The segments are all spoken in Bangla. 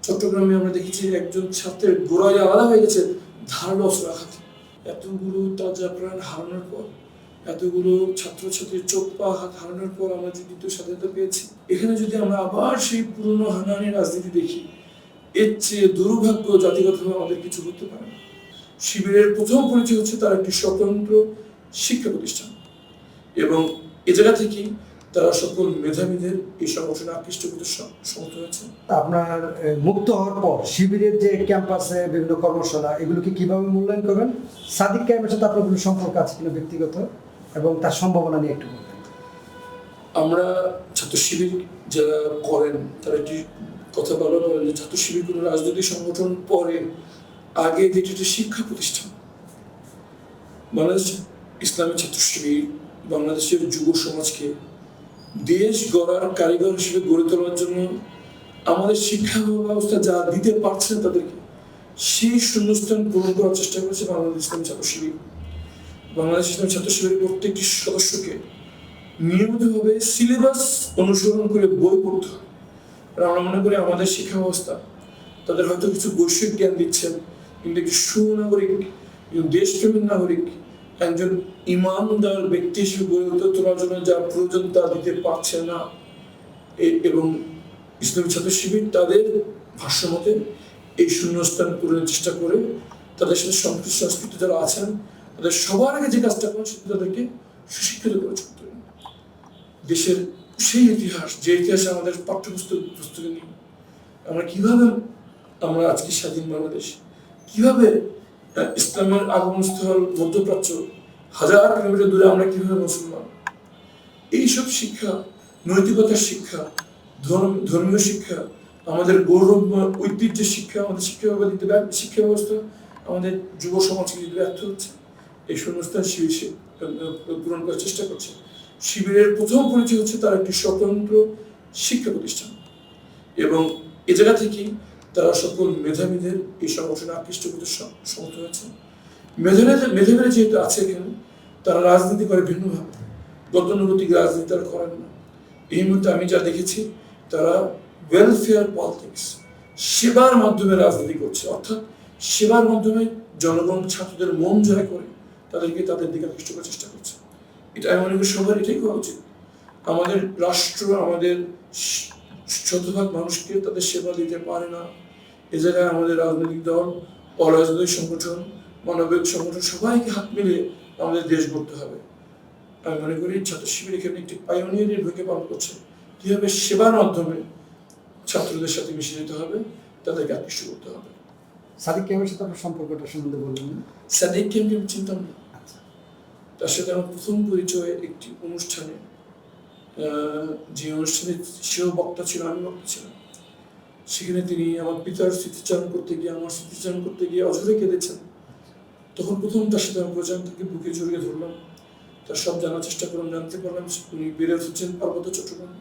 চট্টগ্রামে আমরা দেখেছি একজন ছাত্রের গোড়ায় আলাদা হয়ে গেছে ধারালো অস্ত্র আঘাতে। এতগুলো তাজা প্রাণ হারানোর পর, এতগুলো ছাত্রছাত্রীর চোখ পা হাত হারানোর পর আমরা যে দ্বিতীয় স্বাধীনতা পেয়েছি, এখানে যদি আমরা আবার সেই পুরনো হানাহানি রাজনীতি দেখি, এর চেয়ে দুর্ভাগ্য জাতিগতভাবে আমাদের কিছু হতে পারে না। শিবিরের প্রথম পরিচয় হচ্ছে তার একটি স্বতন্ত্র শিক্ষা প্রতিষ্ঠান, এবং এ জায়গা থেকেই তারা সকল মেধাবীদের এই সংগঠনে আকৃষ্ট করতে সমর্থ হয়েছে। আপনার মুক্ত হওয়ার পর শিবিরের যে ক্যাম্পাসে বিভিন্ন কর্মশালা, এগুলোকে কিভাবে মূল্যায়ন করবেন? সাদিক ক্যাম্পের সাথে আপনার কোনো সম্পর্ক আছে কিনা ব্যক্তিগত, এবং তার সম্ভাবনা নিয়ে একটু বলবেন। আমরা ছাত্র শিবির যারা করেন তারা একটি কথা বলা বলেন যে ছাত্র শিবির কোনো রাজনৈতিক সংগঠন পরে, আগে যেটি একটি শিক্ষা প্রতিষ্ঠান। বাংলাদেশ ইসলামী ছাত্র শিবির বাংলাদেশের যুব সমাজকে দেশ গড়ার কারিগর হিসেবে গড়ে তোলার জন্য আমাদের শিক্ষা ব্যবস্থা যা দিতে পারছে না তাদেরকে, সেই শূন্যস্থান পূরণ করার চেষ্টা করেছে বাংলাদেশ ইসলামী ছাত্র শিবির। বাংলাদেশ ইসলামী ছাত্র শিবিরের প্রত্যেকটি সদস্যকে নিয়মিতভাবে সিলেবাস অনুসরণ করে বই পড়তে হয়। আমরা মনে করি আমাদের শিক্ষা ব্যবস্থা তাদের হয়তো কিছু বৈষয়িক জ্ঞান দিচ্ছেন, কিন্তু একটি সুনাগরিক, দেশপ্রেমিক নাগরিক, একজন ইমানদার ব্যক্তি হিসেবে গড়ে তোলার জন্য যা প্রয়োজন তা দিতে পারছে না। এবং ইসলামী ছাত্র শিবির তাদের ভাষ্যমতে এই শূন্যস্থান পূরণের চেষ্টা করে তাদের সাথে সংশ্লিষ্ট সংস্কৃতি যারা আছেন তাদের সবার আগে যে কাজটা করেন সেটা তাদেরকে সুশিক্ষিত করে চলতে হবে। দেশের সেই ইতিহাস, যে ইতিহাসে আমাদের পুস্তকে নেই, আমরা কিভাবে আমরা আজকে স্বাধীন বাংলাদেশ, কিভাবে ইসলামের আগমনস্থল মধ্যপ্রাচ্য, 1000 কিলোমিটার দূরে আমরা কিভাবে মুসলমান, এইসব শিক্ষা, নৈতিকতার শিক্ষা, ধর্মীয় শিক্ষা, আমাদের গৌরব ঐতিহ্যের শিক্ষা, আমাদের শিক্ষা ব্যবস্থা আমাদের যুব সমাজকে দিতে ব্যর্থ হচ্ছে। এই শূন্যস্থান শিবির পূরণ করার চেষ্টা করছে। শিবিরের প্রথম পরিচয় হচ্ছে তার একটি স্বতন্ত্র শিক্ষা প্রতিষ্ঠান, এবং এ জায়গা থেকেই তারা সকল মেধাবীদের এই সংগঠনে আকৃষ্ট করতে সমর্থ হয়েছে। মেধাবীরা যেহেতু আছে এখানে, তারা রাজনীতি করে ভিন্নভাবে, গতানুগতিক রাজনীতি তারা করেন না। এই মুহূর্তে আমি যা দেখেছি, তারা ওয়েলফেয়ার পলিটিক্স, সেবার মাধ্যমে রাজনীতি করছে, অর্থাৎ সেবার মাধ্যমে জনগণ ছাত্রদের মন জয় করে তাদেরকে তাদের দিকে আকৃষ্ট করার চেষ্টা করছে। এটা আমি মনে করি সবার এটাই করা উচিত। আমাদের রাষ্ট্র আমাদের শতভাগ মানুষকে তাদের সেবা দিতে পারে না। এ জায়গায় আমাদের রাজনৈতিক দল, অরাজনৈতিক সংগঠন, মানবিক সংগঠন সবাইকে হাত মিলিয়ে আমাদের দেশ গড়তে হবে। আমি মনে করি ছাত্র শিবির এখানে একটি পাইওনিয়ারের ভূমিকা পালন করছে। কিভাবে সেবার মাধ্যমে ছাত্রদের সাথে মিশে যেতে হবে, তাদেরকে আকৃষ্ট করতে হবে। সাদিক ক্যাম্পের সাথে আপনার সম্পর্কটা সম্বন্ধে বলবেন। সাদিক ক্যাম্পকে আমি চিনতাম না। তার সাথে আমার প্রথম পরিচয় একটি অনুষ্ঠানে, যে অনুষ্ঠানে সেও বক্তা ছিল, আমি বক্তা ছিলাম। সেখানে তিনি আমার পিতার স্মৃতিচারণ করতে গিয়ে, আমার স্মৃতিচারণ করতে গিয়ে অঝরে কেঁদেছেন। তখন প্রথম তার সাথে আমি পরিচয়, তাকে বুকে জড়িয়ে ধরলাম, তার সব জানার চেষ্টা করলাম, জানতে পারলাম উনি বেড়ে উঠেছেন পার্বত্য চট্টগ্রাম।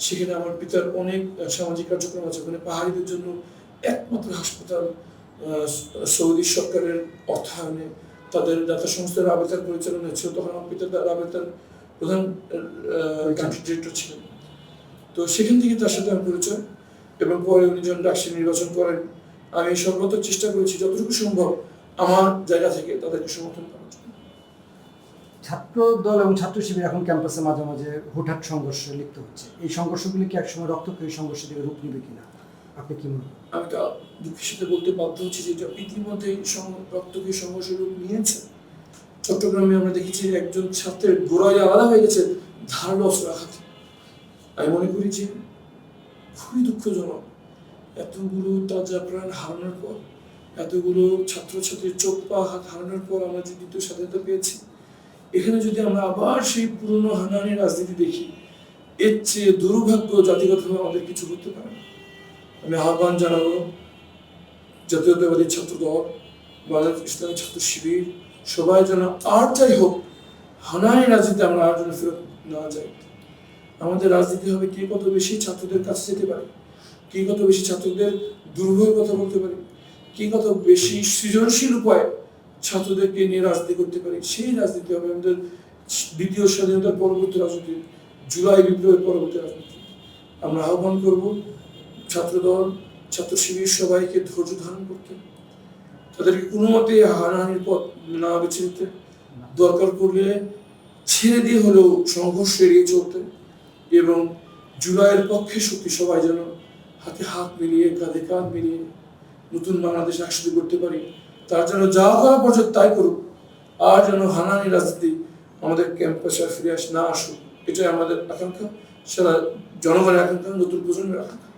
সেখানে আমার পিতার অনেক সামাজিক কার্যক্রম আছে। ওখানে পাহাড়িদের জন্য একমাত্র হাসপাতাল, সৌদি সরকারের অর্থায়নে তাদের দাতা সংস্থার রাবেতার পরিচালনা ছিল। তখন আমার পিতা রাবেতার প্রধান কান্ট্রি ডিরেক্টর ছিলেন। তো সেখান থেকে তার সাথে আমার পরিচয়, এবং পরে উনি যখন ডাকসি নির্বাচন করেন, আমি সর্বত চেষ্টা করেছি যতটুকু সম্ভব আমার জায়গা থেকে তাদেরকে সমর্থন করার জন্য। ছাত্র দল এবং ছাত্র শিবির এখন ক্যাম্পাসে মাঝে মাঝে হুটহাট সংঘর্ষে লিপ্ত হচ্ছে। এই সংঘর্ষগুলি কি একসময় রক্তক্ষয়ী সংঘর্ষের দিকে রূপ নেবে কিনা, আপনি কি মনে করেন? আমি তা দুঃখের সাথে বলতে বাধ্য হচ্ছি যে ইতিমধ্যে রক্তক্ষয়ী সংঘর্ষের রূপ নিয়েছে। চট্টগ্রামে আমরা দেখেছি একজন ছাত্রের গোড়ায় আলাদা হয়ে গেছে ধারালো অস্ত্র আঘাতে। আমি মনে করি যে খুবই দুঃখজনক, এতগুলো তাজা প্রাণ হারানোর পর, এতগুলো ছাত্রছাত্রীর চোখ পা হাত হারানোর পর আমরা যে দ্বিতীয় স্বাধীনতা পেয়েছি, এখানে যদি আমরা আবার সেই পুরনো হানাহানি রাজনীতি দেখি, এর চেয়ে দুর্ভাগ্য জাতিগতভাবে আমাদের কিছু হতে পারে না। আমি আহ্বান জানাবো জাতীয়তাবাদী ছাত্র দল, বাংলাদেশ ইসলামী ছাত্র শিবির, সবাই যেন আর যাই হোক হানাহানি রাজনীতি আমরা আর জন্য ফেরত নেওয়া যায়। আমাদের রাজনীতি হবে কে কত বেশি ছাত্রদের কাছে যেতে পারে, কে কত বেশি ছাত্রদের দুর্ভয়ের কথা বলতে পারে, কে কত বেশি সৃজনশীল উপায়ে ছাত্রদেরকে নিয়ে রাজনীতি করতে পারি, সেই রাজনীতি হবে আমাদের দ্বিতীয় স্বাধীনতার পরবর্তী রাজনীতি, জুলাই বিপ্লবের পরবর্তী রাজনীতি। আমরা আহ্বান করব ছাত্রদল, ছাত্র শিবির সবাইকে ধৈর্য ধারণ করতে, তাদেরকে কোনো মতে হানাহানির পথ না বেছে নিতে, দরকার পড়লে ছেড়ে দিয়ে হলেও সংঘর্ষ এড়িয়ে চলতে, এবং জুলাইয়ের পক্ষে সত্যি সবাই যেন হাতে হাত মিলিয়ে কাঁধে কাঁধ মিলিয়ে নতুন বাংলাদেশ একসাথে করতে পারি। তার জন্য যা করা পর্যন্ত তাই করুক, আর যেন হানাহানি রাজনীতি আমাদের ক্যাম্পাসে ফিরে না আসুক, এটাই আমাদের আকাঙ্ক্ষা, সারা জনগণের আকাঙ্ক্ষা, নতুন প্রজন্মের আকাঙ্ক্ষা।